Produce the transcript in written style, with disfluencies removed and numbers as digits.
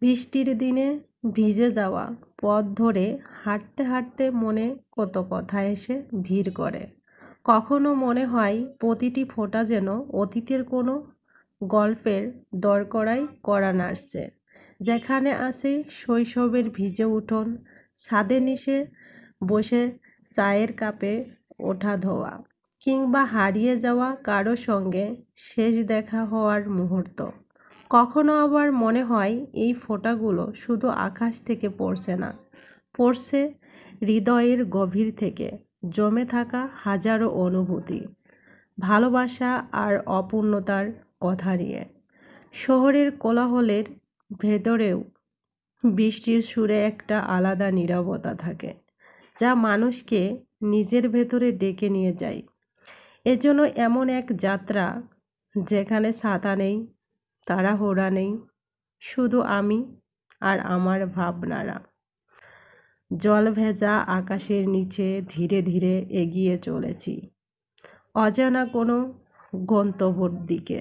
বৃষ্টির দিনে ভিজে যাওয়া পথ ধরে হাঁটতে হাঁটতে মনে কত কথা এসে ভিড় করে। কখনো মনে হয় প্রতিটি ফোঁটা যেন অতীতের কোনো গল্পের দরকড়াই করা নাড়ছে, যেখানে আছে শৈশবের ভিজে উঠোন, ছাদের নিচে বসে চায়ের কাপে ওঠা ধোয়া, কিংবা হারিয়ে যাওয়া কারো সঙ্গে শেষ দেখা হওয়ার মুহূর্ত। কখনো আবার মনে হয় এই ফোঁটাগুলো শুধু আকাশ থেকে পড়ছে না, পড়ছে হৃদয়ের গভীর থেকে জমে থাকা হাজারো অনুভূতি, ভালোবাসা আর অপূর্ণতার কথা নিয়ে। শহরের কোলাহলের ভেতরেও বৃষ্টির সুরে একটা আলাদা নীরবতা থাকে, যা মানুষকে নিজের ভেতরে ডেকে নিয়ে যায়। এজন্য এমন এক যাত্রা যেখানে ছাতা নেই, তাড়াহুড়া নেই, শুধু আমি আর আমার ভাবনারা জল ভেজা আকাশের নিচে ধীরে ধীরে এগিয়ে চলেছি অজানা কোনো গন্তব্যের দিকে।